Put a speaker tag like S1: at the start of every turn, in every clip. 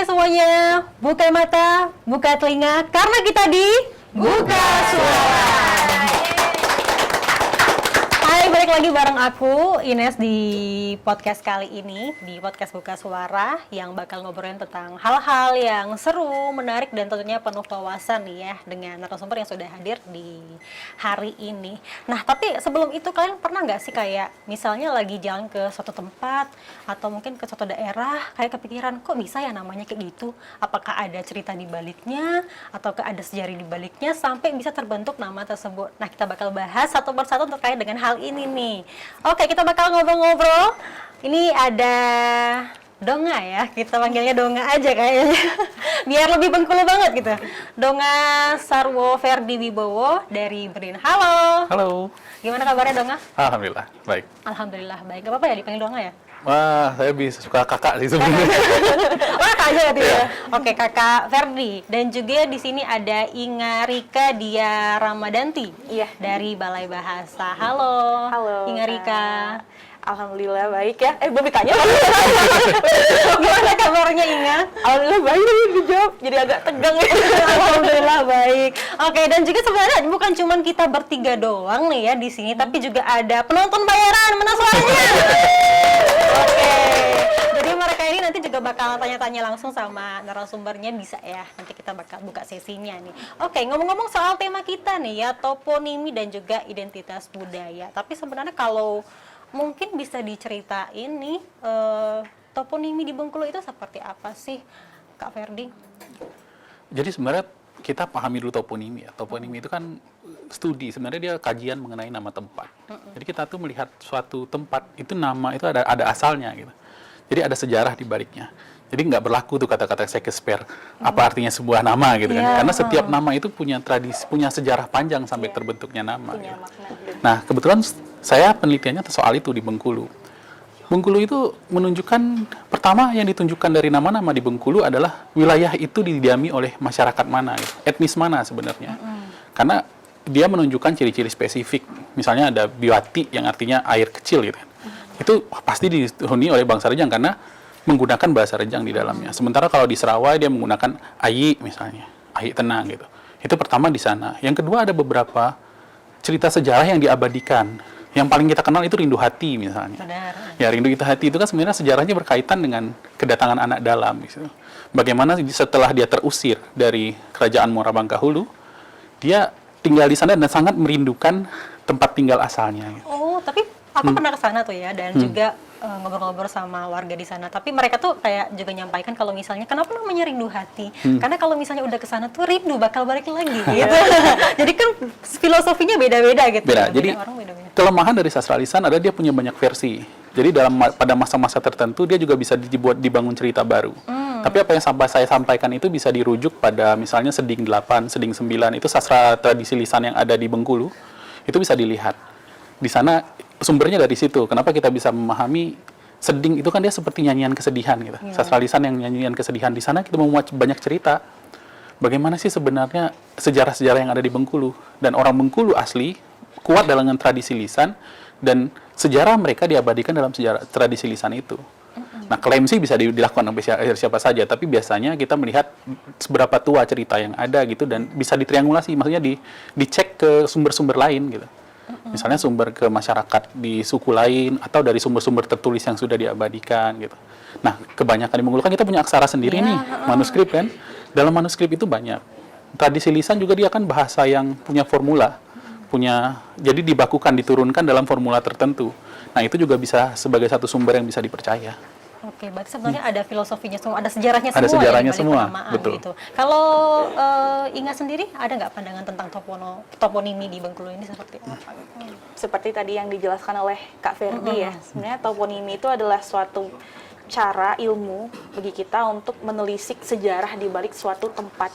S1: semuanya, buka mata, buka telinga, karena kita di Buka Suara. Hai, balik lagi bareng aku, Ines, di podcast kali ini, di podcast Buka Suara, yang bakal ngobrolin tentang hal-hal yang seru, menarik, dan tentunya penuh wawasan nih ya, dengan narasumber yang sudah hadir di hari ini. Nah, tapi sebelum itu, kalian pernah nggak sih kayak, misalnya lagi jalan ke suatu tempat, atau mungkin ke suatu daerah, kayak kepikiran, kok bisa ya namanya kayak gitu? Apakah ada cerita di baliknya, atau ada sejarah di baliknya, sampai bisa terbentuk nama tersebut? Nah, kita bakal bahas satu persatu terkait dengan hal ini nih. Oke, kita bakal ngobrol-ngobrol. Ini ada Donga ya, kita panggilnya Donga aja kayaknya. Biar lebih Bengkulu banget gitu. Donga Sarwo Ferdi Wibowo dari Brin. Halo.
S2: Halo.
S1: Gimana kabarnya Donga?
S2: Alhamdulillah, baik.
S1: Alhamdulillah baik. Gak apa-apa ya dipanggil Donga ya?
S2: Wah, saya bisa suka kakak sih sebenarnya.
S1: Wah, kakak aja ya. Oke, Kakak Ferdi. Dan juga di sini ada Inga Rika Dia Ramadanti.
S3: Iya.
S1: Dari Balai Bahasa. Halo.
S3: Halo.
S1: Inga Rika.
S3: Alhamdulillah baik ya. Belum ditanya.
S1: Gimana kabarnya Inga?
S3: Alhamdulillah baik, dijawab. Jadi agak tegang ya.
S1: Alhamdulillah baik. Oke, dan juga sebenarnya bukan cuma kita bertiga doang nih ya di sini, tapi juga ada penonton bayaran. Mana suaranya? Oke. Jadi mereka ini nanti juga bakal tanya-tanya langsung sama narasumbernya, bisa ya. Nanti kita bakal buka sesinya nih. Oke, ngomong-ngomong soal tema kita nih ya, toponimi dan juga identitas budaya. Tapi sebenarnya kalau mungkin bisa diceritain nih, toponimi di Bengkulu itu seperti apa sih, Kak Ferdi?
S2: Jadi sebenarnya kita pahami dulu toponimi ya. Toponimi itu kan studi, sebenarnya dia kajian mengenai nama tempat. Jadi kita tuh melihat suatu tempat, itu nama itu ada asalnya gitu. Jadi ada sejarah di baliknya. Jadi nggak berlaku tuh kata-kata Shakespeare, apa artinya sebuah nama gitu kan. Karena setiap nama itu punya tradisi, punya sejarah panjang sampai terbentuknya nama.
S3: Punya
S2: Gitu.
S3: makna.
S2: Nah, kebetulan saya penelitiannya soal itu di Bengkulu. Bengkulu itu menunjukkan, pertama yang ditunjukkan dari nama-nama di Bengkulu adalah wilayah itu didiami oleh masyarakat mana, gitu. Etnis mana sebenarnya. Karena dia menunjukkan ciri-ciri spesifik. Misalnya ada Biwati yang artinya air kecil gitu. Itu pasti dihuni oleh bangsa Rejang karena menggunakan bahasa Rejang di dalamnya. Sementara kalau di Serawai dia menggunakan ayi misalnya, ayi tenang gitu. Itu pertama di sana. Yang kedua ada beberapa cerita sejarah yang diabadikan. Yang paling kita kenal itu Rindu Hati misalnya.
S1: Benar.
S2: Ya, Rindu Hati itu kan sebenarnya sejarahnya berkaitan dengan kedatangan anak dalam gitu. Bagaimana setelah dia terusir dari kerajaan Morabangkahulu, dia tinggal di sana dan sangat merindukan tempat tinggal asalnya gitu.
S1: Oh, tapi aku pernah ke sana tuh ya, dan juga ngobrol-ngobrol sama warga di sana. Tapi mereka tuh kayak juga nyampaikan kalau misalnya kenapa namanya Rindu Hati? Karena kalau misalnya udah ke sana tuh rindu bakal balik lagi gitu. Jadi kan filosofinya beda-beda gitu.
S2: Beda.
S1: Ya.
S2: Jadi
S1: orang beda-beda.
S2: kelemahan dari sastra lisan adalah dia punya banyak versi. Jadi pada masa-masa tertentu dia juga bisa dibangun cerita baru. Tapi apa yang saya sampaikan itu bisa dirujuk pada misalnya Seding 8, Seding 9, itu sastra tradisi lisan yang ada di Bengkulu. Itu bisa dilihat. Di sana sumbernya dari situ. Kenapa kita bisa memahami Seding itu kan dia seperti nyanyian kesedihan gitu. Sastra lisan yang nyanyian kesedihan, di sana kita memuat banyak cerita. Bagaimana sih sebenarnya sejarah-sejarah yang ada di Bengkulu, dan orang Bengkulu asli kuat dalam tradisi lisan dan sejarah mereka diabadikan dalam sejarah tradisi lisan itu. Nah, klaim sih bisa dilakukan oleh siapa saja, tapi biasanya kita melihat seberapa tua cerita yang ada gitu dan bisa ditriangulasi, maksudnya dicek ke sumber-sumber lain gitu. Misalnya sumber ke masyarakat di suku lain atau dari sumber-sumber tertulis yang sudah diabadikan gitu. Nah, kebanyakan di Bengkulu kan kita punya aksara sendiri nih, manuskrip kan. Dalam manuskrip itu banyak. Tradisi lisan juga dia kan bahasa yang punya formula, jadi dibakukan, diturunkan dalam formula tertentu. Nah, itu juga bisa sebagai satu sumber yang bisa dipercaya.
S1: Oke, berarti sebenarnya ada filosofinya semua, ada sejarahnya semua.
S2: Ada sejarahnya
S1: ya, di balik
S2: semua,
S1: penamaan
S2: betul.
S1: Gitu. Kalau Inga sendiri ada nggak pandangan tentang toponimi di Bengkulu ini seperti apa?
S3: Seperti tadi yang dijelaskan oleh Kak Ferdi ya. Sebenarnya toponimi itu adalah suatu cara ilmu bagi kita untuk menelisik sejarah di balik suatu tempat.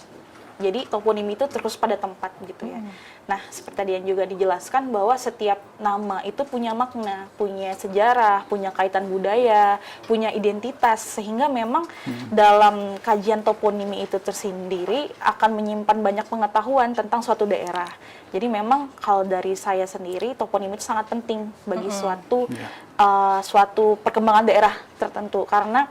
S3: Jadi toponimi itu terus pada tempat gitu ya. Nah, seperti tadi yang juga dijelaskan bahwa setiap nama itu punya makna, punya sejarah, punya kaitan budaya, punya identitas, sehingga memang dalam kajian toponimi itu tersendiri akan menyimpan banyak pengetahuan tentang suatu daerah. Jadi memang kalau dari saya sendiri, toponimi itu sangat penting bagi suatu perkembangan daerah tertentu, karena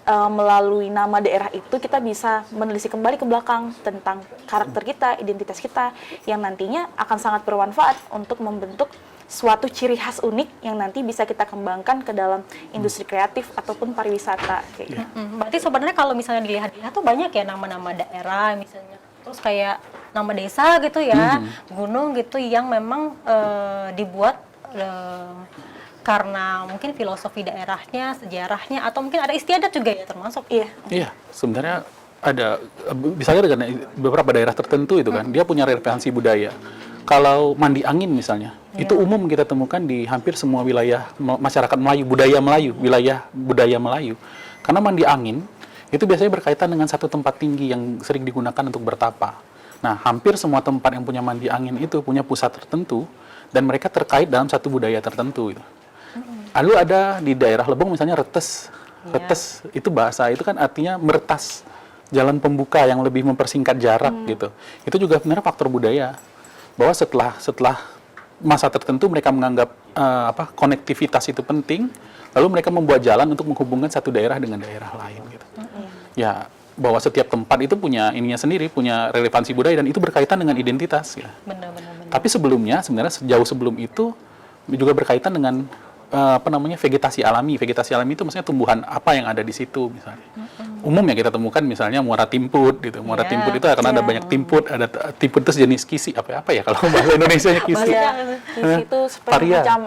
S3: melalui nama daerah itu kita bisa menelisik kembali ke belakang tentang karakter kita, identitas kita yang nantinya akan sangat bermanfaat untuk membentuk suatu ciri khas unik yang nanti bisa kita kembangkan ke dalam industri kreatif ataupun pariwisata kayak gitu.
S1: Berarti sebenarnya kalau misalnya dilihat-lihat tuh banyak ya nama-nama daerah misalnya, terus kayak nama desa gitu ya, gunung gitu yang memang dibuat karena mungkin filosofi daerahnya, sejarahnya, atau mungkin ada istiadat juga ya termasuk.
S3: Iya.
S2: Sebenarnya ada, misalnya dengan beberapa daerah tertentu itu kan, dia punya relevansi budaya. Kalau mandi angin misalnya, itu umum kita temukan di hampir semua wilayah masyarakat Melayu, wilayah budaya Melayu. Karena mandi angin, itu biasanya berkaitan dengan satu tempat tinggi yang sering digunakan untuk bertapa. Nah, hampir semua tempat yang punya mandi angin itu punya pusat tertentu, dan mereka terkait dalam satu budaya tertentu. Gitu. Lalu ada di daerah Lebong misalnya retes. Retes itu bahasa itu kan artinya meretas, jalan pembuka yang lebih mempersingkat jarak gitu. Itu juga sebenarnya faktor budaya. Bahwa setelah masa tertentu mereka menganggap konektivitas itu penting, lalu mereka membuat jalan untuk menghubungkan satu daerah dengan daerah lain gitu. Ya, bahwa setiap tempat itu punya ininya sendiri, punya relevansi budaya dan itu berkaitan dengan identitas ya.
S1: Benar.
S2: Tapi sebelumnya sebenarnya jauh sebelum itu juga berkaitan dengan vegetasi alami. Vegetasi alami itu maksudnya tumbuhan apa yang ada di situ misalnya. Umumnya kita temukan misalnya muara timput gitu. Muara timput itu akan ada banyak timput, ada timput itu jenis kisi apa ya kalau bahasa Indonesianya kisi.
S3: Kisi itu seperti macam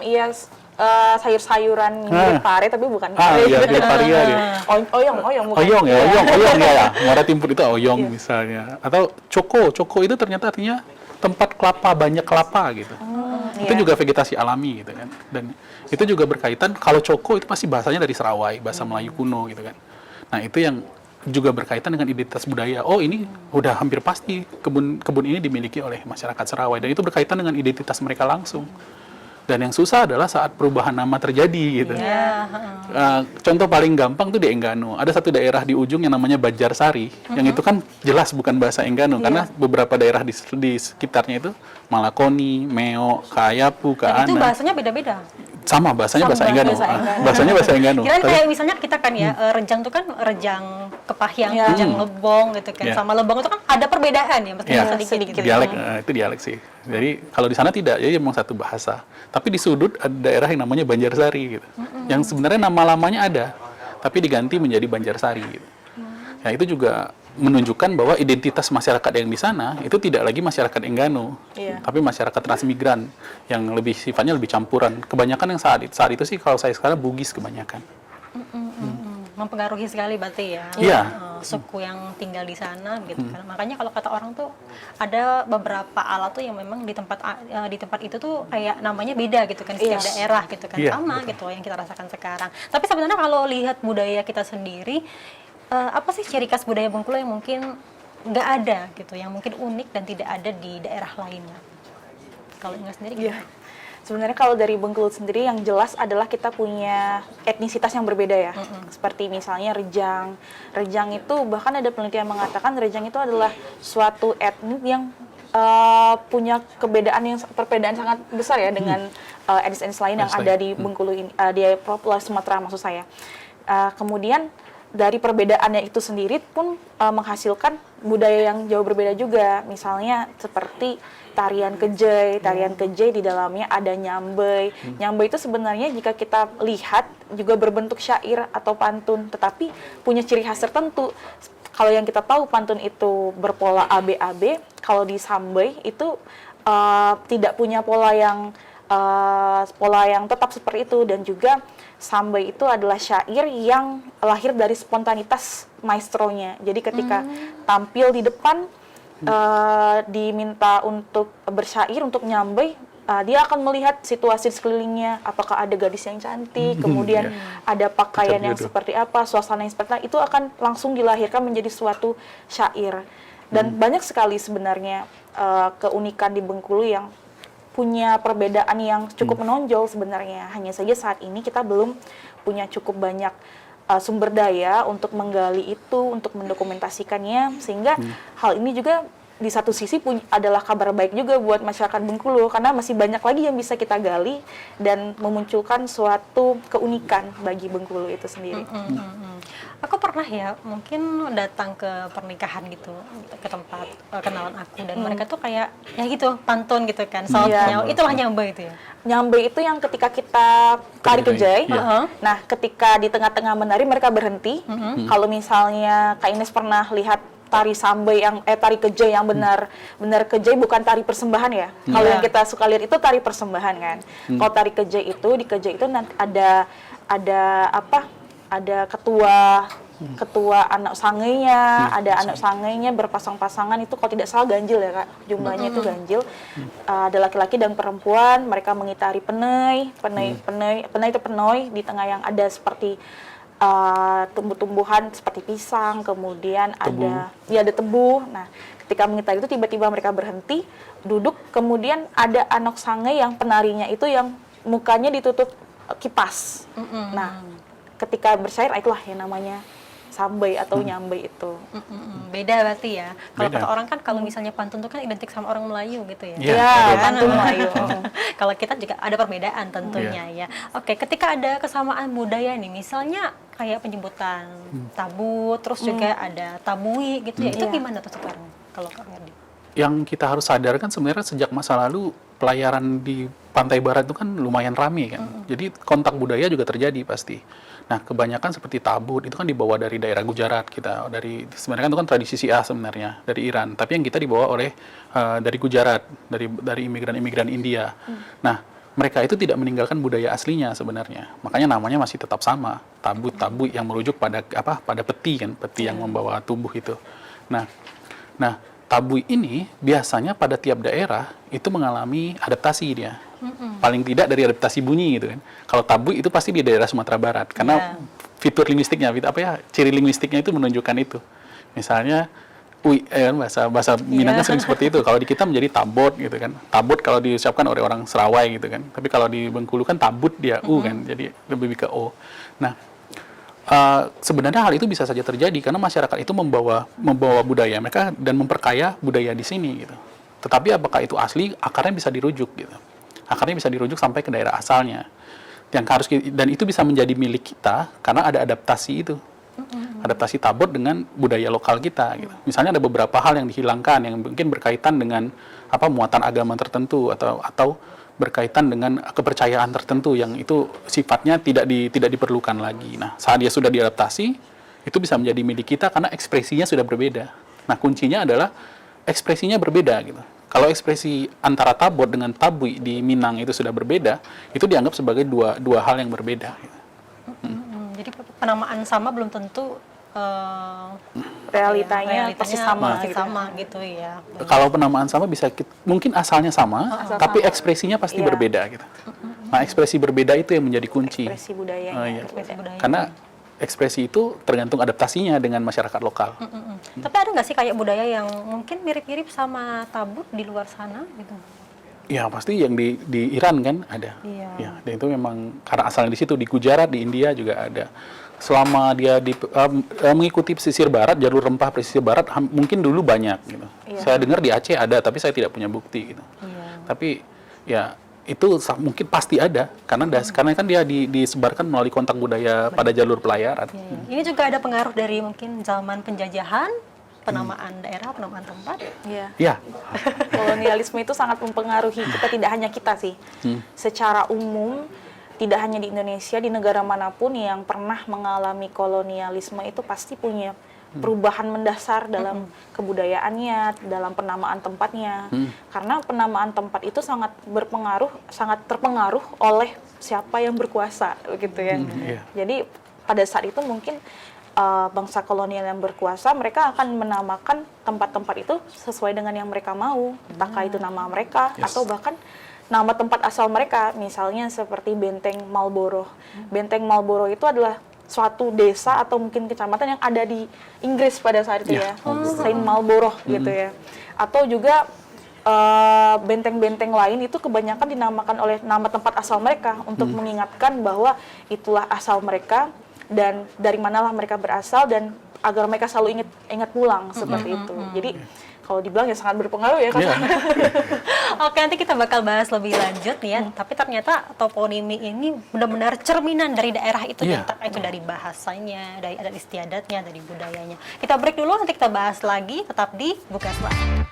S3: sayur-sayuran mirip pare tapi bukan pare.
S2: Iya, mirip paria dia.
S3: Oyong bukan.
S2: Oyong ya. Muara timput itu oyong misalnya. Atau coko itu ternyata artinya tempat kelapa, banyak kelapa gitu. Itu juga vegetasi alami gitu kan. Dan itu juga berkaitan, kalau coko itu pasti bahasanya dari Serawai, bahasa Melayu kuno gitu kan. Nah, itu yang juga berkaitan dengan identitas budaya. Oh, ini udah hampir pasti kebun ini dimiliki oleh masyarakat Serawai dan itu berkaitan dengan identitas mereka langsung. Dan yang susah adalah saat perubahan nama terjadi gitu. Contoh paling gampang tuh di Enggano. Ada satu daerah di ujung yang namanya Banjarsari, yang itu kan jelas bukan bahasa Enggano karena beberapa daerah di sekitarnya itu Malakoni, Meo, Kayapu, Kaana.
S1: Dan itu bahasanya beda-beda.
S2: Sama bahasanya bahasa Enggano. Bahasanya bahasa Enggano.
S1: Kira kayak misalnya kita kan ya Rejang itu kan Rejang Kepahyang, Rejang Lebong gitu kan. Sama Lebong itu kan ada perbedaan ya, meskipun sedikit.
S2: Dialek, itu dialek sih. Jadi kalau di sana tidak, jadi memang satu bahasa. Tapi di sudut ada daerah yang namanya Banjarsari gitu. Yang sebenarnya nama lamanya ada, tapi diganti menjadi Banjarsari gitu. Ya itu juga menunjukkan bahwa identitas masyarakat yang di sana itu tidak lagi masyarakat Enggano, tapi masyarakat transmigran yang lebih sifatnya lebih campuran. Kebanyakan yang saat itu sih kalau saya sekarang Bugis kebanyakan.
S1: Mempengaruhi sekali berarti ya.
S2: Iya.
S1: Suku yang tinggal di sana gitu kan. Makanya kalau kata orang tuh ada beberapa alat tuh yang memang di tempat itu tuh kayak namanya beda gitu kan, setiap daerah gitu kan. Sama gitu yang kita rasakan sekarang. Tapi sebenarnya kalau lihat budaya kita sendiri, apa sih ciri khas budaya Bengkulu yang mungkin nggak ada gitu, yang mungkin unik dan tidak ada di daerah lainnya? Kalau Inga sendiri gimana?
S3: Sebenarnya kalau dari Bengkulu sendiri yang jelas adalah kita punya etnisitas yang berbeda ya. Seperti misalnya Rejang. Rejang itu bahkan ada penelitian mengatakan Rejang itu adalah suatu etnik yang punya perbedaan sangat besar ya dengan etnis-etnis lain yang ada di Bengkulu ini, di Pulau Sumatera maksud saya. Kemudian dari perbedaannya itu sendiri pun menghasilkan budaya yang jauh berbeda juga. Misalnya seperti tarian kejai. Tarian kejai di dalamnya ada nyambei. Nyambei itu sebenarnya jika kita lihat juga berbentuk syair atau pantun, tetapi punya ciri khas tertentu. Kalau yang kita tahu pantun itu berpola ABAB, kalau di sambei itu tidak punya pola yang tetap seperti itu. Dan juga sambei itu adalah syair yang lahir dari spontanitas maestronya. Jadi ketika tampil di depan, diminta untuk bersyair, untuk nyambei, dia akan melihat situasi di sekelilingnya, apakah ada gadis yang cantik, kemudian ada pakaian yang seperti apa, suasana yang seperti apa, itu akan langsung dilahirkan menjadi suatu syair. Dan banyak sekali sebenarnya keunikan di Bengkulu yang punya perbedaan yang cukup menonjol sebenarnya. Hanya saja saat ini kita belum punya cukup banyak sumber daya untuk menggali itu, untuk mendokumentasikannya, sehingga hal ini juga di satu sisi adalah kabar baik juga buat masyarakat Bengkulu, karena masih banyak lagi yang bisa kita gali dan memunculkan suatu keunikan bagi Bengkulu itu sendiri.
S1: Aku pernah ya, mungkin datang ke pernikahan gitu, ke tempat kenalan aku, dan mereka tuh kayak ya gitu pantun gitu kan,
S3: Iya.
S1: itulah nyambe itu ya.
S3: Nyambe itu yang ketika kita tari kejai,
S2: Iya.
S3: nah ketika di tengah-tengah menari mereka berhenti. Kalau misalnya Kak Ines pernah lihat tari sambe yang tari kejai yang benar kejai, bukan tari persembahan ya. Kalau yang kita suka lihat itu tari persembahan kan. Kalau tari kejai itu, di kejai itu nanti ada apa? Ada ketua anak sangainya, ada anak sangainya berpasang-pasangan, itu kalau tidak salah ganjil ya Kak, jumlahnya itu ganjil. Ada laki-laki dan perempuan, mereka mengitari penai itu penoi, di tengah yang ada seperti tumbuh-tumbuhan seperti pisang, kemudian ada tebu. Nah, ketika mengitari itu tiba-tiba mereka berhenti, duduk, kemudian ada anak sangai yang penarinya itu yang mukanya ditutup kipas. Nah, ketika bersair itulah yang namanya sambai atau nyambai itu.
S1: Beda berarti ya. Kalau
S2: Beda.
S1: kata orang kan kalau misalnya pantun itu kan identik sama orang Melayu gitu ya.
S2: Iya,
S3: Ya,
S2: betul.
S3: pantun Melayu.
S1: Kalau kita juga ada perbedaan tentunya ya. Oke, ketika ada kesamaan budaya nih, misalnya kayak penyebutan tabu, terus juga ada tabui gitu ya. Itu
S3: Iya.
S1: gimana tuh sekarang kalau Kak Ferdi?
S2: Yang kita harus sadarkan sebenarnya sejak masa lalu pelayaran di pantai barat itu kan lumayan rame kan. Jadi kontak budaya juga terjadi pasti. Nah, kebanyakan seperti tabut itu kan dibawa dari daerah Gujarat kita, sebenarnya kan itu kan tradisi Syiah sebenarnya dari Iran, tapi yang kita dibawa oleh dari Gujarat, dari imigran-imigran India. Nah, mereka itu tidak meninggalkan budaya aslinya sebenarnya. Makanya namanya masih tetap sama, tabut yang merujuk pada peti kan, peti yang membawa tubuh itu. Nah, tabui ini biasanya pada tiap daerah itu mengalami adaptasi dia. Paling tidak dari adaptasi bunyi gitu kan. Kalau tabui itu pasti di daerah Sumatera Barat karena fitur linguistiknya, ciri linguistiknya itu menunjukkan itu. Misalnya bahasa Minang kan sering seperti itu. Kalau di kita menjadi tabot gitu kan. Tabot kalau diucapkan oleh orang Serawai gitu kan. Tapi kalau di Bengkulu kan tabut dia kan. Jadi lebih ke o. Nah, sebenarnya hal itu bisa saja terjadi karena masyarakat itu membawa budaya mereka dan memperkaya budaya di sini gitu. Tetapi apakah itu asli? Akarnya bisa dirujuk gitu. Akarnya bisa dirujuk sampai ke daerah asalnya. Dan itu bisa menjadi milik kita karena ada adaptasi itu. Adaptasi tabot dengan budaya lokal kita gitu. Misalnya ada beberapa hal yang dihilangkan yang mungkin berkaitan dengan muatan agama tertentu atau berkaitan dengan kepercayaan tertentu yang itu sifatnya tidak diperlukan lagi. Nah, saat dia sudah diadaptasi, itu bisa menjadi milik kita karena ekspresinya sudah berbeda. Nah, kuncinya adalah ekspresinya berbeda gitu. Kalau ekspresi antara tabot dengan tabui di Minang itu sudah berbeda, itu dianggap sebagai dua hal yang berbeda. Gitu.
S1: Jadi penamaan sama belum tentu
S3: Realitanya pasti sama
S1: gitu ya.
S2: Kalau penamaan sama mungkin asalnya sama, tapi ekspresinya pasti berbeda gitu. Nah, ekspresi berbeda itu yang menjadi kunci.
S3: Ekspresi budayanya.
S2: Iya.
S1: Ekspresi budaya.
S2: Karena ekspresi itu tergantung adaptasinya dengan masyarakat lokal.
S1: Tapi ada nggak sih kayak budaya yang mungkin mirip-mirip sama tabut di luar sana gitu?
S2: Ya pasti yang di Iran kan ada.
S1: Iya.
S2: Ya, dan itu memang karena asalnya di situ, di Gujarat, di India juga ada. Selama dia mengikuti pesisir barat, jalur rempah pesisir barat mungkin dulu banyak gitu.
S3: Iya.
S2: Saya dengar di Aceh ada, tapi saya tidak punya bukti gitu.
S1: Iya.
S2: Tapi ya itu mungkin pasti ada karena kan dia disebarkan melalui kontak budaya pada jalur pelayaran.
S1: Ini juga ada pengaruh dari mungkin zaman penjajahan, penamaan daerah, penamaan tempat.
S3: Iya.
S2: Ya,
S3: Kolonialisme itu sangat mempengaruhi kita, tidak hanya kita sih. Secara umum, tidak hanya di Indonesia, di negara manapun yang pernah mengalami kolonialisme itu pasti punya perubahan mendasar dalam kebudayaannya, dalam penamaan tempatnya. Karena penamaan tempat itu sangat terpengaruh oleh siapa yang berkuasa, begitu ya.
S2: iya.
S3: Jadi pada saat itu mungkin bangsa kolonial yang berkuasa, mereka akan menamakan tempat-tempat itu sesuai dengan yang mereka mau, entahkah itu nama mereka atau bahkan nama tempat asal mereka, misalnya seperti Benteng Marlborough. Benteng Marlborough itu adalah suatu desa atau mungkin kecamatan yang ada di Inggris pada saat itu ya, Saint Marlborough gitu ya. Atau juga benteng-benteng lain itu kebanyakan dinamakan oleh nama tempat asal mereka untuk mengingatkan bahwa itulah asal mereka dan dari manalah mereka berasal dan agar mereka selalu ingat pulang seperti itu. Jadi kalau dibilang ya sangat berpengaruh ya Kak.
S2: Iya.
S1: Oke, nanti kita bakal bahas lebih lanjut nih ya. Tapi ternyata toponimi ini benar-benar cerminan dari daerah itu,
S2: Iya.
S1: entah itu dari bahasanya, dari adat istiadatnya, dari budayanya. Kita break dulu, nanti kita bahas lagi. Tetap di Buka Suara.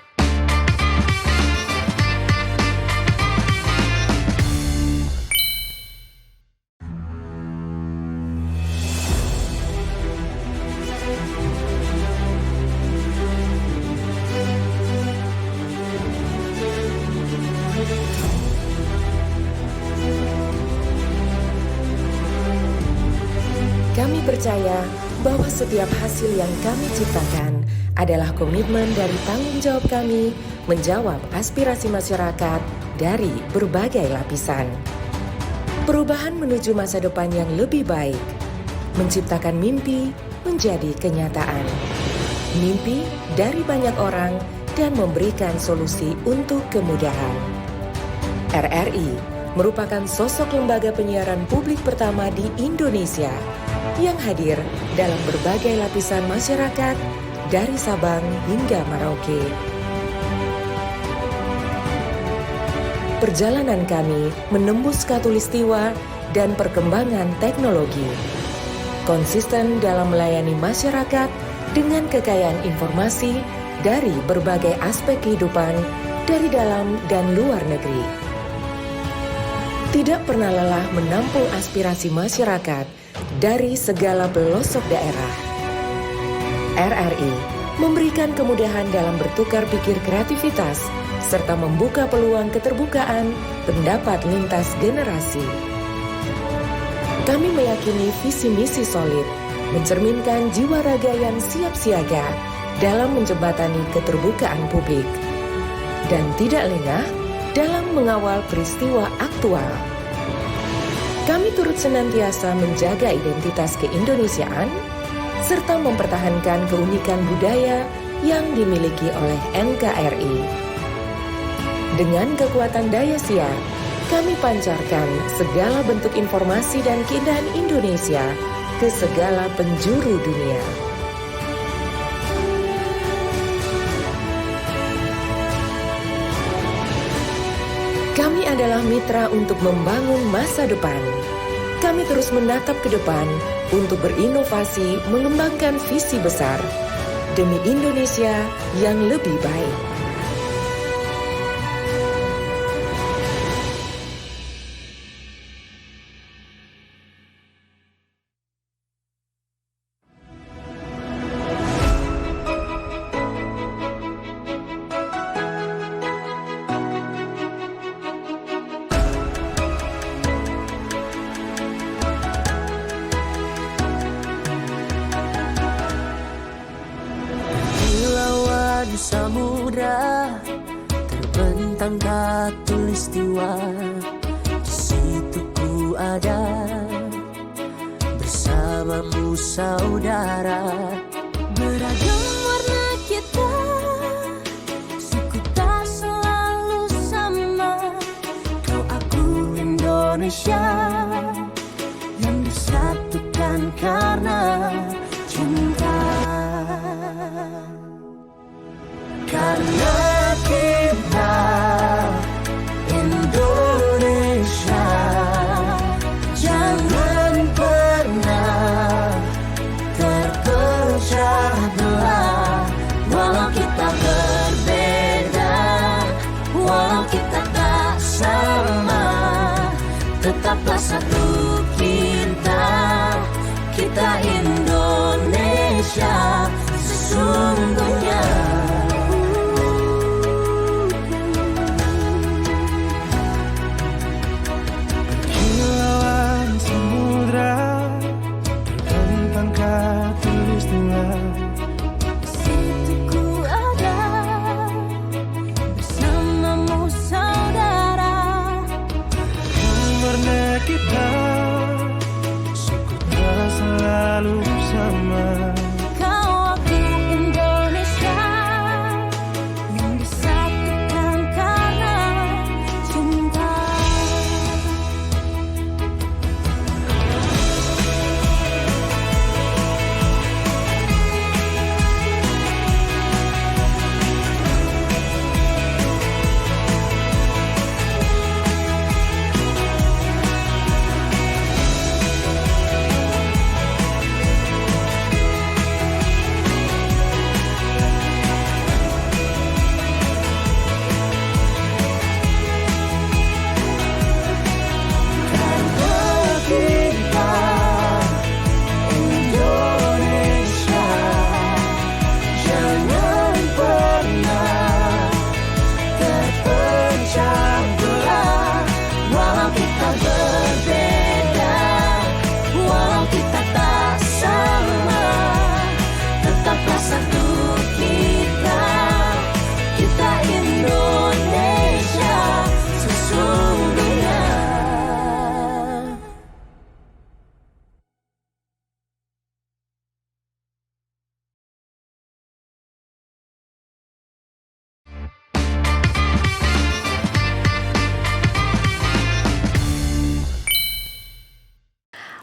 S4: Kami percaya bahwa setiap hasil yang kami ciptakan adalah komitmen dari tanggung jawab kami menjawab aspirasi masyarakat dari berbagai lapisan. Perubahan menuju masa depan yang lebih baik, menciptakan mimpi menjadi kenyataan. Mimpi dari banyak orang dan memberikan solusi untuk kemudahan. RRI merupakan sosok lembaga penyiaran publik pertama di Indonesia yang hadir dalam berbagai lapisan masyarakat dari Sabang hingga Merauke. Perjalanan kami menembus khatulistiwa dan perkembangan teknologi. Konsisten dalam melayani masyarakat dengan kekayaan informasi dari berbagai aspek kehidupan dari dalam dan luar negeri. Tidak pernah lelah menampung aspirasi masyarakat dari segala pelosok daerah. RRI memberikan kemudahan dalam bertukar pikir kreativitas serta membuka peluang keterbukaan pendapat lintas generasi. Kami meyakini visi misi solid mencerminkan jiwa raga yang siap siaga dalam menjembatani keterbukaan publik dan tidak lengah dalam mengawal peristiwa aktual. Kami turut senantiasa menjaga identitas keindonesiaan serta mempertahankan keunikan budaya yang dimiliki oleh NKRI. Dengan kekuatan daya siar, kami pancarkan segala bentuk informasi dan keindahan Indonesia ke segala penjuru dunia. Kami adalah mitra untuk membangun masa depan. Kami terus menatap ke depan untuk berinovasi mengembangkan visi besar demi Indonesia yang lebih baik.
S5: Samudra terbentang khatulistiwa, di situ ku ada bersamamu saudara. Beragam warna kita, suku tak selalu sama. Kau aku Indonesia yang disatukan karena cinta. Karena kita Indonesia, jangan pernah terpecah belah. Walau kita berbeda, walau kita tak sama, tetaplah satu kita, kita Indonesia sesungguhnya.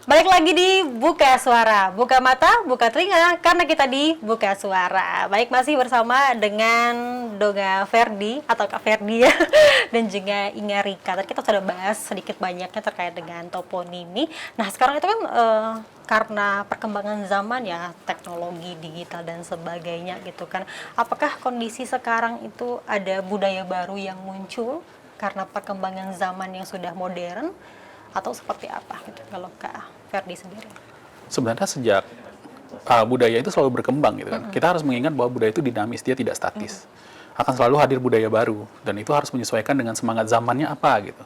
S1: Balik lagi di Buka Suara, buka mata, buka telinga, karena kita di Buka Suara. Baik, masih bersama dengan Doga Ferdi atau Kak Ferdi ya, dan juga Inga Rika. Tadi kita sudah bahas sedikit banyaknya terkait dengan toponimi. Nah, sekarang itu kan karena perkembangan zaman ya, teknologi digital dan sebagainya gitu kan. Apakah kondisi sekarang itu ada budaya baru yang muncul karena perkembangan zaman yang sudah modern? Atau seperti apa gitu kalau Kak Ferdi sendiri?
S2: Sebenarnya sejak budaya itu selalu berkembang gitu kan. Kita harus mengingat bahwa budaya itu dinamis, dia tidak statis. Akan selalu hadir budaya baru dan itu harus menyesuaikan dengan semangat zamannya apa gitu.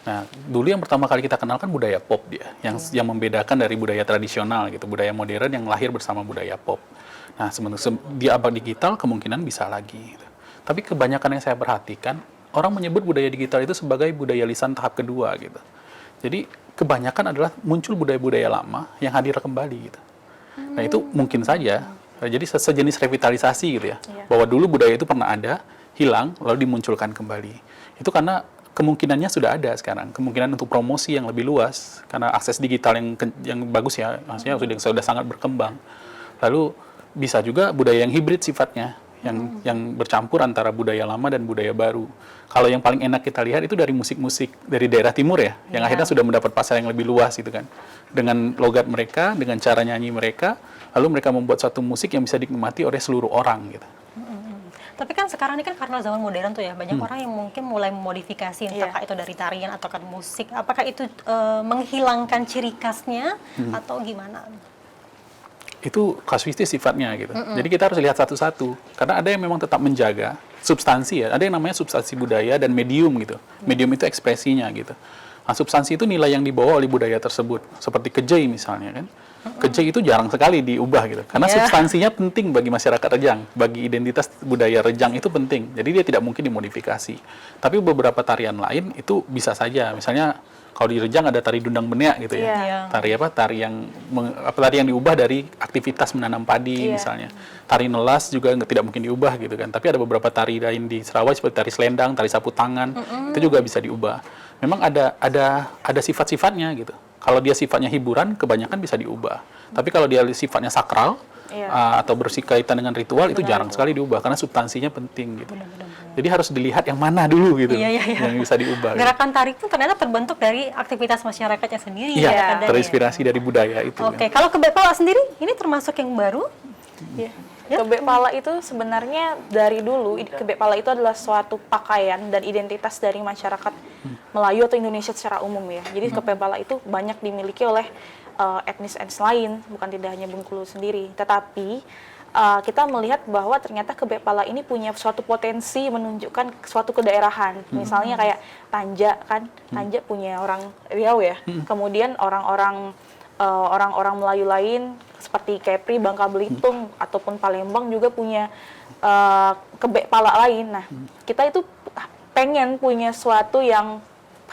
S2: Nah, dulu yang pertama kali kita kenal kan budaya pop dia, yang membedakan dari budaya tradisional gitu, budaya modern yang lahir bersama budaya pop. Nah, di abad digital kemungkinan bisa lagi gitu. Tapi kebanyakan yang saya perhatikan, orang menyebut budaya digital itu sebagai budaya lisan tahap kedua gitu. Jadi kebanyakan adalah muncul budaya-budaya lama yang hadir kembali gitu. Nah itu mungkin saja, jadi sejenis revitalisasi gitu ya. Bahwa dulu budaya itu pernah ada, hilang, lalu dimunculkan kembali. Itu karena kemungkinannya sudah ada sekarang. Kemungkinan untuk promosi yang lebih luas, karena akses digital yang bagus ya, maksudnya sudah sangat berkembang. Lalu bisa juga budaya yang hibrid sifatnya, yang bercampur antara budaya lama dan budaya baru. Kalau yang paling enak kita lihat itu dari musik-musik dari daerah timur ya, yang akhirnya sudah mendapat pasar yang lebih luas gitu kan. Dengan logat mereka, dengan cara nyanyi mereka, lalu mereka membuat satu musik yang bisa dinikmati oleh seluruh orang gitu.
S1: Tapi kan sekarang ini kan karena zaman modern tuh ya, banyak orang yang mungkin mulai memodifikasi, entah itu dari tarian atau kan musik. Apakah itu menghilangkan ciri khasnya atau gimana?
S2: Itu kasuistis sifatnya gitu. Jadi kita harus lihat satu-satu. Karena ada yang memang tetap menjaga substansi ya. Ada yang namanya substansi budaya dan medium gitu. Medium itu ekspresinya gitu. Nah, substansi itu nilai yang dibawa oleh budaya tersebut. Seperti kejei misalnya kan. Kejei itu jarang sekali diubah gitu. Karena substansinya penting bagi masyarakat Rejang. Bagi identitas budaya Rejang itu penting. Jadi dia tidak mungkin dimodifikasi. Tapi beberapa tarian lain itu bisa saja. Misalnya kalau di Rejang ada tari Dundang Beneak gitu ya. Tari apa? Tari yang diubah dari aktivitas menanam padi misalnya. Tari Nelas juga tidak mungkin diubah gitu kan. Tapi ada beberapa tari lain di Sarawak seperti tari Selendang, tari sapu tangan, itu juga bisa diubah. Memang ada sifat-sifatnya gitu. Kalau dia sifatnya hiburan, kebanyakan bisa diubah. Tapi kalau dia sifatnya sakral atau berkaitan dengan ritual, itu jarang sekali diubah karena substansinya penting gitu. Jadi harus dilihat yang mana dulu gitu, yang bisa diubah.
S1: Gerakan tari pun ternyata terbentuk dari aktivitas masyarakatnya sendiri.
S2: Iya, terinspirasi dari budaya itu.
S1: Oke, kalau kebek pala sendiri, ini termasuk yang baru?
S3: Kebek pala itu sebenarnya dari dulu, kebek pala itu adalah suatu pakaian dan identitas dari masyarakat Melayu atau Indonesia secara umum ya. Jadi kebek pala itu banyak dimiliki oleh etnis-etnis lain, bukan tidak hanya Bengkulu sendiri. Tetapi kita melihat bahwa ternyata kebek pala ini punya suatu potensi menunjukkan suatu kedaerahan. Misalnya kayak Tanja kan, Tanja punya orang Riau ya. Kemudian orang-orang Melayu lain seperti Kepri, Bangka Belitung ataupun Palembang juga punya kebek pala lain. Nah, kita itu pengen punya suatu yang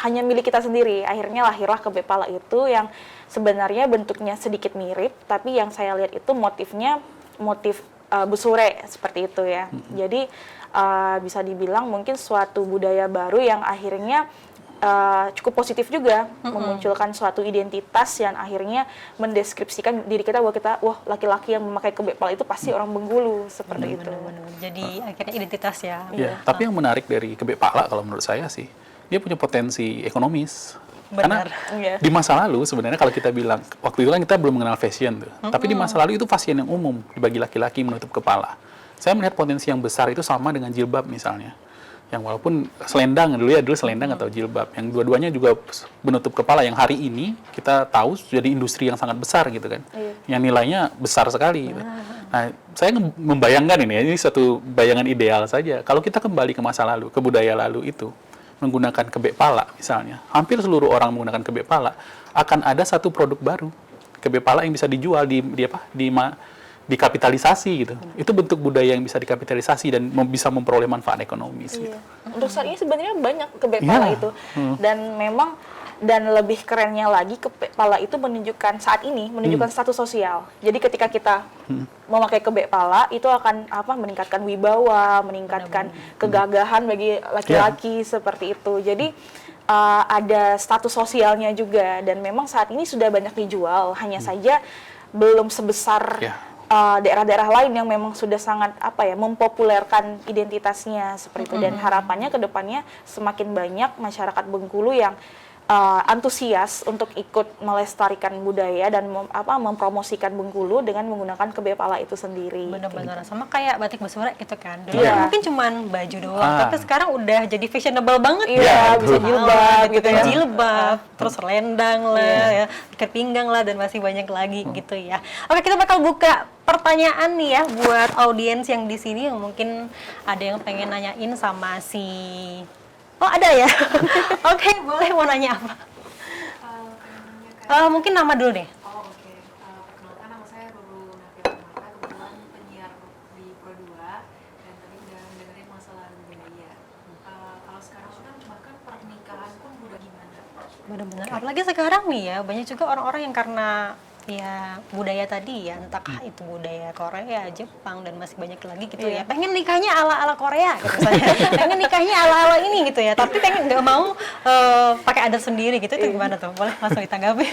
S3: hanya milik kita sendiri. Akhirnya lahirlah kebek pala itu yang sebenarnya bentuknya sedikit mirip, tapi yang saya lihat itu motifnya motif besure seperti itu ya. Jadi bisa dibilang mungkin suatu budaya baru yang akhirnya cukup positif juga, memunculkan suatu identitas yang akhirnya mendeskripsikan diri kita bahwa laki-laki yang memakai kebek pala itu pasti orang Bengkulu seperti itu.
S1: Jadi akhirnya identitas ya.
S2: Tapi yang menarik dari kebek pala kalau menurut saya sih, dia punya potensi ekonomis. Karena di masa lalu sebenarnya kalau kita bilang, waktu itu kan kita belum mengenal fashion tuh. Tapi di masa lalu itu fashion yang umum bagi laki-laki menutup kepala. Saya melihat potensi yang besar itu sama dengan jilbab misalnya. Yang walaupun selendang dulu selendang atau jilbab. Yang dua-duanya juga menutup kepala yang hari ini kita tahu jadi industri yang sangat besar gitu kan. Yang nilainya besar sekali gitu. Nah, saya membayangkan ini satu bayangan ideal saja. Kalau kita kembali ke masa lalu, ke budaya lalu itu, menggunakan kebek pala misalnya, hampir seluruh orang menggunakan kebek pala, akan ada satu produk baru, kebek pala yang bisa dijual dikapitalisasi gitu. Itu bentuk budaya yang bisa dikapitalisasi dan bisa memperoleh manfaat ekonomis gitu.
S3: Untuk saat ini sebenarnya banyak kebek pala itu. Dan memang lebih kerennya lagi kebek pala itu menunjukkan status sosial. Jadi ketika kita memakai kebek pala itu akan meningkatkan wibawa, meningkatkan kegagahan bagi laki-laki seperti itu. Jadi ada status sosialnya juga, dan memang saat ini sudah banyak dijual, hanya saja belum sebesar daerah-daerah lain yang memang sudah sangat mempopulerkan identitasnya seperti itu. Dan harapannya ke depannya semakin banyak masyarakat Bengkulu yang antusias untuk ikut melestarikan budaya dan mempromosikan Bengkulu dengan menggunakan kebaya pala itu sendiri.
S1: Benar-benar sama kayak batik Basura gitu kan. Dulu mungkin cuman baju doang, tapi sekarang udah jadi fashionable banget.
S3: Iya, bisa jilbab gitu ya.
S1: Jilbab, terus selendang lah, ya, ikat pinggang lah, dan masih banyak lagi gitu ya. Oke, kita bakal buka pertanyaan nih ya buat audiens yang di sini yang mungkin ada yang pengen nanyain sama si. Oh, ada ya? Oke, boleh, mau nanya apa? Mungkin nama dulu deh.
S6: Oh, oke. Perkenalkan, nama saya Ruru Nafira Mata, kebetulan penyiar di Pro 2 dan tadi udah dengerin masalah budaya. Kalau sekarang kan bahkan pernikahan pun udah gimana?
S1: Benar-benar. Apalagi sekarang nih ya, banyak juga orang-orang yang karena ya budaya tadi ya, entahkah itu budaya Korea, Jepang, dan masih banyak lagi gitu ya. Pengen nikahnya ala-ala Korea gitu misalnya. Pengen nikahnya ala-ala ini gitu ya, tapi pengen nggak mau pakai adat sendiri gitu. Itu gimana tuh? Boleh langsung ditanggapi.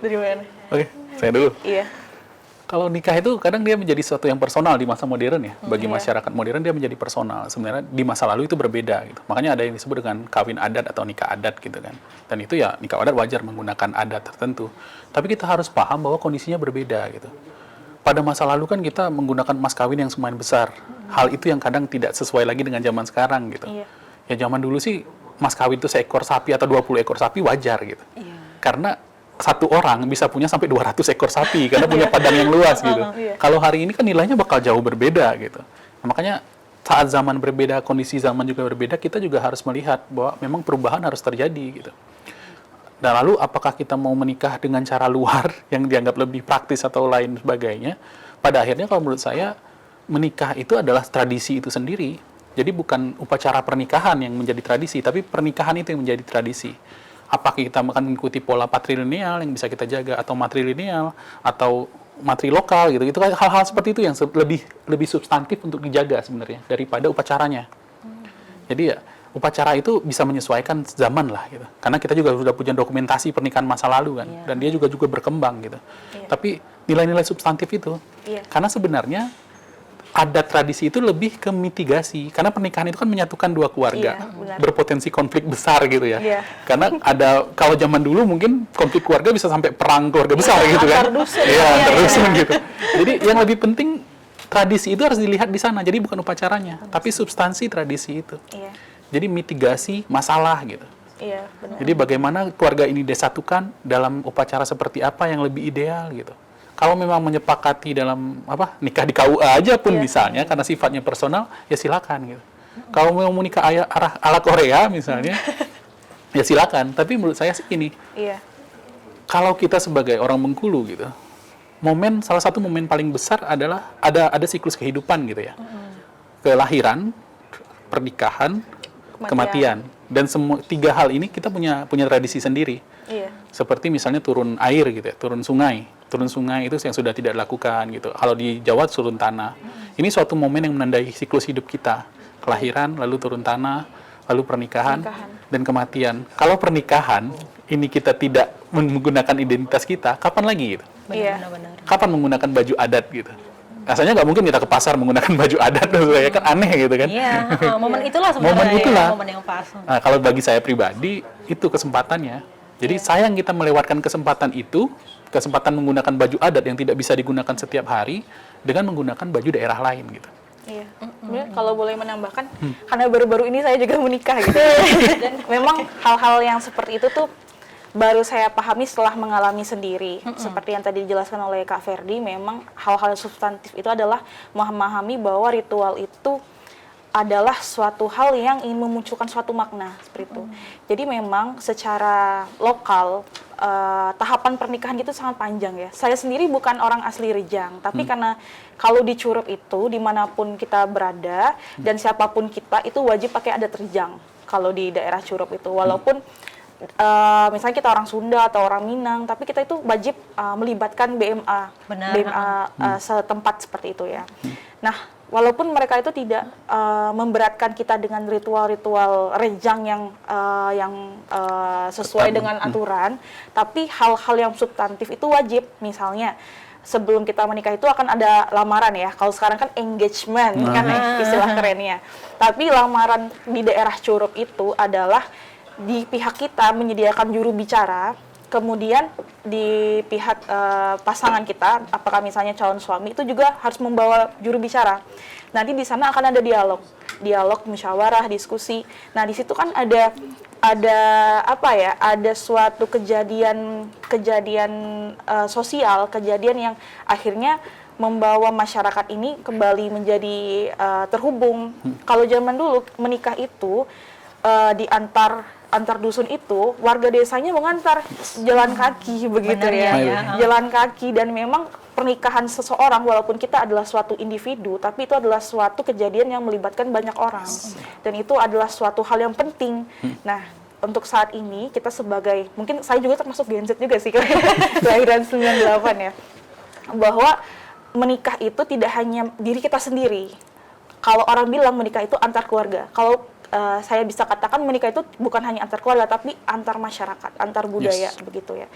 S3: Dari mana?
S2: Oke, saya dulu.
S3: Iya.
S2: Kalau nikah itu kadang dia menjadi sesuatu yang personal di masa modern ya. Bagi masyarakat modern dia menjadi personal. Sebenarnya di masa lalu itu berbeda gitu. Makanya ada yang disebut dengan kawin adat atau nikah adat gitu kan. Dan itu ya nikah adat wajar menggunakan adat tertentu. Tapi kita harus paham bahwa kondisinya berbeda gitu. Pada masa lalu kan kita menggunakan mas kawin yang semakin besar. Hal itu yang kadang tidak sesuai lagi dengan zaman sekarang gitu.
S3: Iya.
S2: Ya zaman dulu sih mas kawin itu seekor sapi atau 20 ekor sapi wajar gitu. Karena satu orang bisa punya sampai 200 ekor sapi karena punya padang yang luas gitu. Kalau hari ini kan nilainya bakal jauh berbeda gitu. Nah, makanya saat zaman berbeda, kondisi zaman juga berbeda, kita juga harus melihat bahwa memang perubahan harus terjadi gitu. Dan lalu apakah kita mau menikah dengan cara luar yang dianggap lebih praktis atau lain sebagainya? Pada akhirnya kalau menurut saya menikah itu adalah tradisi itu sendiri. Jadi bukan upacara pernikahan yang menjadi tradisi, tapi pernikahan itu yang menjadi tradisi. Apakah kita akan mengikuti pola patrilineal yang bisa kita jaga, atau matrilineal, atau matri lokal gitu. Itu kan hal-hal seperti itu yang lebih substantif untuk dijaga sebenarnya daripada upacaranya. Jadi ya upacara itu bisa menyesuaikan zaman lah gitu. Karena kita juga sudah punya dokumentasi pernikahan masa lalu kan, dan dia juga berkembang gitu. Tapi nilai-nilai substantif itu, karena sebenarnya adat tradisi itu lebih ke mitigasi, karena pernikahan itu kan menyatukan dua keluarga, berpotensi konflik besar gitu ya. Karena kalau zaman dulu mungkin konflik keluarga bisa sampai perang keluarga besar gitu kan. Antar dusun gitu. Jadi yang lebih penting tradisi itu harus dilihat di sana. Jadi bukan upacaranya, tapi substansi tradisi itu. Jadi mitigasi masalah gitu.
S3: Benar.
S2: Jadi bagaimana keluarga ini disatukan dalam upacara seperti apa yang lebih ideal gitu. Kalau memang menyepakati dalam nikah di KUA aja pun misalnya karena sifatnya personal, ya silakan gitu. Kalau mau nikah ala Korea misalnya, ya silakan. Tapi menurut saya sih ini, kalau kita sebagai orang Bengkulu gitu, salah satu momen paling besar adalah ada siklus kehidupan gitu ya, kelahiran, pernikahan, kematian. Dan semua tiga hal ini kita punya tradisi sendiri. Seperti misalnya turun air gitu ya, turun sungai. Turun sungai itu yang sudah tidak dilakukan gitu. Kalau di Jawa turun tanah. Ini suatu momen yang menandai siklus hidup kita. Kelahiran, lalu turun tanah, lalu pernikahan, dan kematian. Kalau pernikahan ini kita tidak menggunakan identitas kita, kapan lagi gitu?
S1: Benar-benar.
S2: Kapan menggunakan baju adat gitu? Rasanya nggak mungkin kita ke pasar menggunakan baju adat, kan aneh gitu kan?
S1: Iya, momen itulah sebenarnya.
S2: Momen itulah.
S1: Momen yang pas.
S2: Nah, kalau bagi saya pribadi itu kesempatannya. Jadi sayang kita melewatkan kesempatan itu, kesempatan menggunakan baju adat yang tidak bisa digunakan setiap hari dengan menggunakan baju daerah lain gitu.
S3: Kalau boleh menambahkan, karena baru-baru ini saya juga menikah gitu. Dan memang hal-hal yang seperti itu tuh baru saya pahami setelah mengalami sendiri. Seperti yang tadi dijelaskan oleh Kak Ferdi, memang hal-hal substantif itu adalah memahami bahwa ritual itu adalah suatu hal yang ingin memunculkan suatu makna seperti itu. Jadi memang secara lokal tahapan pernikahan itu sangat panjang ya. Saya sendiri bukan orang asli Rejang, tapi karena kalau di Curup itu dimanapun kita berada dan siapapun kita itu wajib pakai adat Rejang. Kalau di daerah Curup itu, walaupun misalnya kita orang Sunda atau orang Minang, tapi kita itu wajib melibatkan BMA, setempat seperti itu ya. Nah, walaupun mereka itu tidak memberatkan kita dengan ritual-ritual rejang yang sesuai dengan aturan, tapi hal-hal yang substantif itu wajib. Misalnya sebelum kita menikah itu akan ada lamaran ya. Kalau sekarang kan engagement kan istilah kerennya. Tapi lamaran di daerah Curug itu adalah di pihak kita menyediakan juru bicara, kemudian di pihak pasangan kita, apakah misalnya calon suami itu juga harus membawa juru bicara. Nanti di sana akan ada dialog, musyawarah, diskusi. Nah di situ kan ada apa ya? Ada suatu kejadian sosial, kejadian yang akhirnya membawa masyarakat ini kembali menjadi terhubung. Kalau zaman dulu menikah itu di antar dusun itu warga desanya mengantar jalan kaki begitu.
S1: Benar,
S3: ya, jalan kaki. Dan memang pernikahan seseorang walaupun kita adalah suatu individu, tapi itu adalah suatu kejadian yang melibatkan banyak orang, dan itu adalah suatu hal yang penting. Nah untuk saat ini kita sebagai, mungkin saya juga termasuk Gen Z juga sih kelahiran 98 ya, bahwa menikah itu tidak hanya diri kita sendiri. Kalau orang bilang menikah itu antar keluarga, kalau saya bisa katakan menikah itu bukan hanya antar keluarga, tapi antar masyarakat, antar budaya, begitu ya.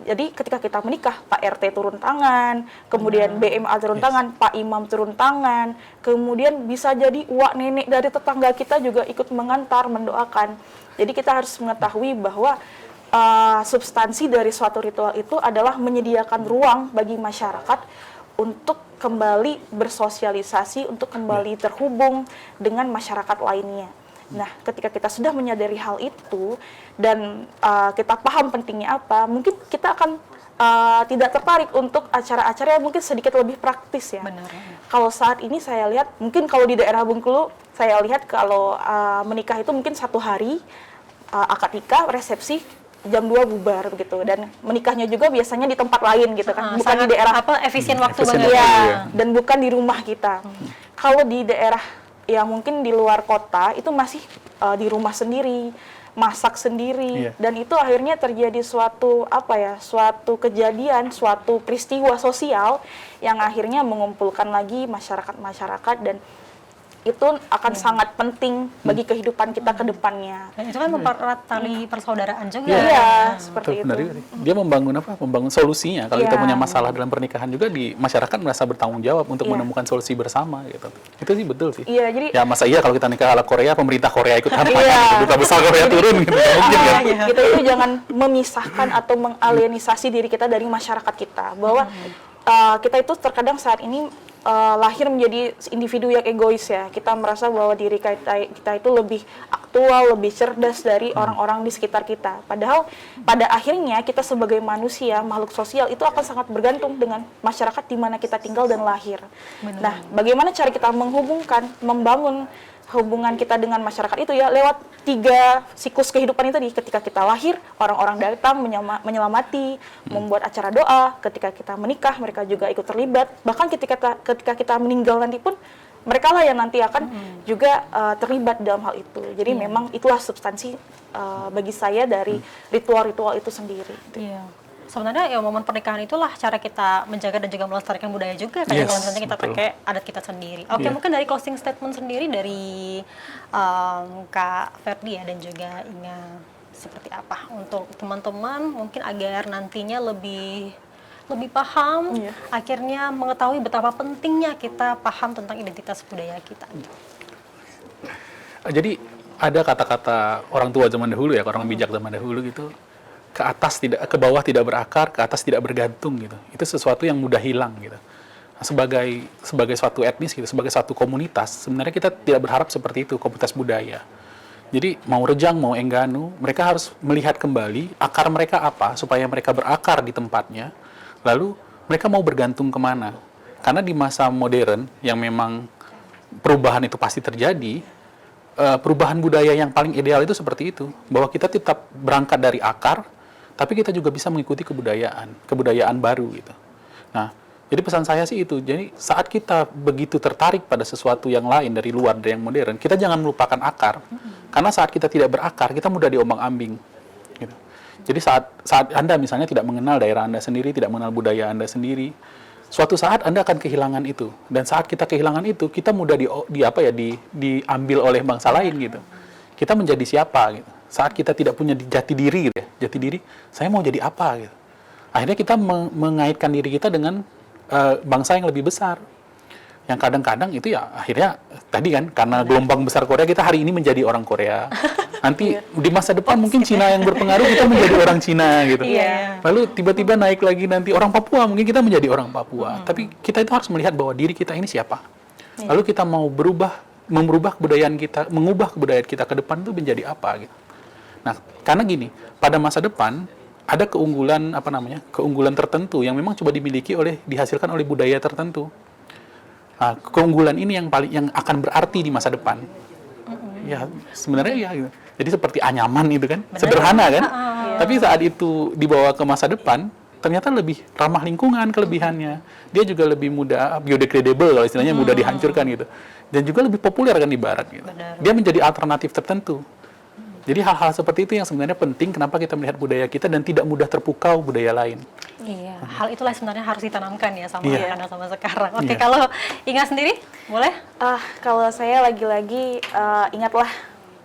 S3: Jadi ketika kita menikah, Pak RT turun tangan, kemudian BMA turun tangan, Pak Imam turun tangan, kemudian bisa jadi uak nenek dari tetangga kita juga ikut mengantar, mendoakan. Jadi kita harus mengetahui bahwa substansi dari suatu ritual itu adalah menyediakan ruang bagi masyarakat untuk kembali bersosialisasi, untuk kembali terhubung dengan masyarakat lainnya. Nah, ketika kita sudah menyadari hal itu dan kita paham pentingnya apa, mungkin kita akan tidak tertarik untuk acara-acara yang mungkin sedikit lebih praktis ya.
S1: Benar.
S3: Kalau saat ini saya lihat, mungkin kalau di daerah Bengkulu, saya lihat kalau menikah itu mungkin 1 hari, akad nikah, resepsi, jam 2 bubar begitu, dan menikahnya juga biasanya di tempat lain gitu kan, bukan di daerah
S1: efisien waktu
S2: efisien
S1: banget.
S2: waktu,
S3: ya, dan bukan di rumah kita. Kalau di daerah yang mungkin di luar kota itu masih di rumah sendiri, masak sendiri, dan itu akhirnya terjadi suatu suatu kejadian, suatu peristiwa sosial yang akhirnya mengumpulkan lagi masyarakat, dan itu akan sangat penting bagi kehidupan kita ke depannya.
S1: Dan itu kan mempererat tali persaudaraan juga.
S3: Iya, seperti itu.
S2: Benar juga. Dia membangun solusinya. Kalau kita punya masalah dalam pernikahan juga, di masyarakat merasa bertanggung jawab untuk menemukan solusi bersama gitu. Itu sih betul sih.
S3: Iya, jadi
S2: masa iya kalau kita nikah ala Korea, pemerintah Korea ikut tantangan, duta besar Korea turun gitu. Mungkin kan.
S3: kita itu jangan memisahkan atau mengalienisasi diri kita dari masyarakat kita, bahwa kita itu terkadang saat ini lahir menjadi individu yang egois ya. Kita merasa bahwa diri kita itu lebih aktual, lebih cerdas dari orang-orang di sekitar kita. Padahal pada akhirnya kita sebagai manusia, makhluk sosial itu akan sangat bergantung dengan masyarakat di mana kita tinggal dan lahir.
S1: Benar.
S3: Nah, bagaimana cara kita menghubungkan, membangun hubungan kita dengan masyarakat itu ya lewat 3 siklus kehidupan itu tadi. Ketika kita lahir, orang-orang datang menyelamati, membuat acara doa. Ketika kita menikah, mereka juga ikut terlibat. Bahkan ketika kita meninggal nanti pun, mereka lah yang nanti akan juga terlibat dalam hal itu. Jadi memang itulah substansi bagi saya dari ritual-ritual itu sendiri.
S1: Iya. Sebenarnya ya momen pernikahan itulah cara kita menjaga dan juga melestarikan budaya juga kan, kalau misalnya kita pakai adat kita sendiri. Oke, mungkin dari closing statement sendiri dari Kak Ferdi ya dan juga Inga, seperti apa untuk teman-teman mungkin agar nantinya lebih paham, akhirnya mengetahui betapa pentingnya kita paham tentang identitas budaya kita.
S2: Jadi ada kata-kata orang tua zaman dahulu ya, orang bijak zaman dahulu gitu, ke bawah tidak berakar, ke atas tidak bergantung gitu. Itu sesuatu yang mudah hilang gitu. Nah, sebagai suatu etnis gitu, sebagai suatu komunitas, sebenarnya kita tidak berharap seperti itu, komunitas budaya. Jadi mau Rejang, mau Engganu, mereka harus melihat kembali akar mereka apa, supaya mereka berakar di tempatnya, lalu mereka mau bergantung kemana. Karena di masa modern, yang memang perubahan itu pasti terjadi, perubahan budaya yang paling ideal itu seperti itu, bahwa kita tetap berangkat dari akar, tapi kita juga bisa mengikuti kebudayaan baru gitu. Nah, jadi pesan saya sih itu. Jadi saat kita begitu tertarik pada sesuatu yang lain dari luar, dari yang modern, kita jangan melupakan akar. Karena saat kita tidak berakar, kita mudah diombang-ambing. Gitu. Jadi saat Anda misalnya tidak mengenal daerah Anda sendiri, tidak mengenal budaya Anda sendiri, suatu saat Anda akan kehilangan itu. Dan saat kita kehilangan itu, kita mudah diambil oleh bangsa lain gitu. Kita menjadi siapa gitu. Saat kita tidak punya jati diri gitu ya. Jati diri, saya mau jadi apa gitu. Akhirnya kita mengaitkan diri kita dengan bangsa yang lebih besar. Yang kadang-kadang itu ya akhirnya tadi kan karena gelombang besar Korea kita hari ini menjadi orang Korea. Nanti di masa depan mungkin Cina yang berpengaruh kita menjadi orang Cina gitu. Lalu tiba-tiba naik lagi nanti orang Papua mungkin kita menjadi orang Papua. Tapi kita itu harus melihat bahwa diri kita ini siapa. Lalu kita mau mengubah kebudayaan kita ke depan itu menjadi apa gitu. Nah, karena gini, pada masa depan ada keunggulan keunggulan tertentu yang memang coba dihasilkan oleh budaya tertentu. Nah, keunggulan ini yang akan berarti di masa depan. Ya, sebenarnya ya gitu. Jadi seperti anyaman itu kan, sederhana kan. Tapi saat itu dibawa ke masa depan, ternyata lebih ramah lingkungan kelebihannya. Dia juga lebih mudah biodegradable kalau istilahnya mudah dihancurkan gitu. Dan juga lebih populer kan di barat gitu. Dia menjadi alternatif tertentu. Jadi hal-hal seperti itu yang sebenarnya penting kenapa kita melihat budaya kita dan tidak mudah terpukau budaya lain.
S1: Iya, hal itulah sebenarnya harus ditanamkan ya sama anak-anak sama sekarang. Oke, kalau Inga sendiri, boleh?
S3: Kalau saya lagi-lagi ingatlah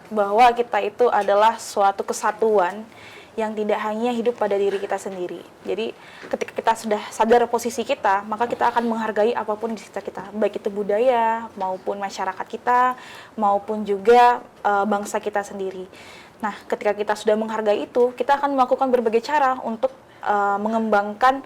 S3: bahwa kita itu adalah suatu kesatuan yang tidak hanya hidup pada diri kita sendiri. Jadi ketika kita sudah sadar posisi kita, maka kita akan menghargai apapun di sekitar kita, baik itu budaya, maupun masyarakat kita, maupun juga bangsa kita sendiri. Nah, ketika kita sudah menghargai itu, kita akan melakukan berbagai cara untuk mengembangkan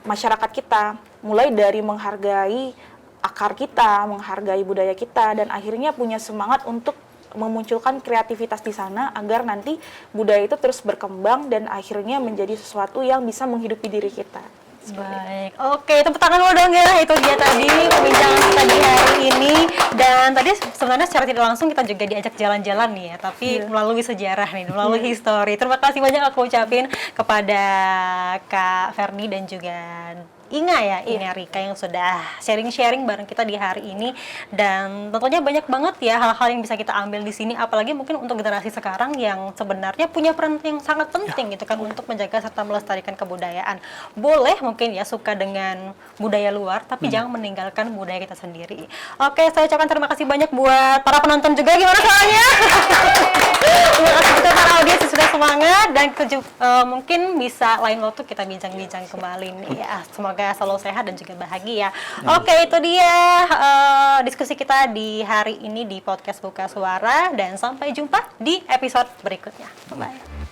S3: masyarakat kita, mulai dari menghargai akar kita, menghargai budaya kita, dan akhirnya punya semangat untuk memunculkan kreativitas di sana agar nanti budaya itu terus berkembang dan akhirnya menjadi sesuatu yang bisa menghidupi diri kita.
S1: Baik, oke, tepuk tangan dulu dong ya. Itu dia tadi perbincangan kita di hari ini. Dan tadi sebenarnya secara tidak langsung kita juga diajak jalan-jalan nih ya, tapi melalui sejarah nih, melalui histori. Terima kasih banyak aku ucapin kepada Kak Ferni dan juga Inga ya, Inga Rika yang sudah sharing-sharing bareng kita di hari ini. Dan tentunya banyak banget ya hal-hal yang bisa kita ambil di sini, apalagi mungkin untuk generasi sekarang yang sebenarnya punya peran yang sangat penting gitu kan untuk menjaga serta melestarikan kebudayaan. Boleh mungkin ya suka dengan budaya luar, tapi jangan meninggalkan budaya kita sendiri. Oke, saya ucapkan terima kasih banyak buat para penonton juga, gimana soalnya? Terima kasih juga para audiens yang sudah semangat dan mungkin bisa lain waktu kita bincang-bincang kembali nih ya. Semoga selalu sehat dan juga bahagia. Oke, itu dia diskusi kita di hari ini di podcast Buka Suara dan sampai jumpa di episode berikutnya. Bye.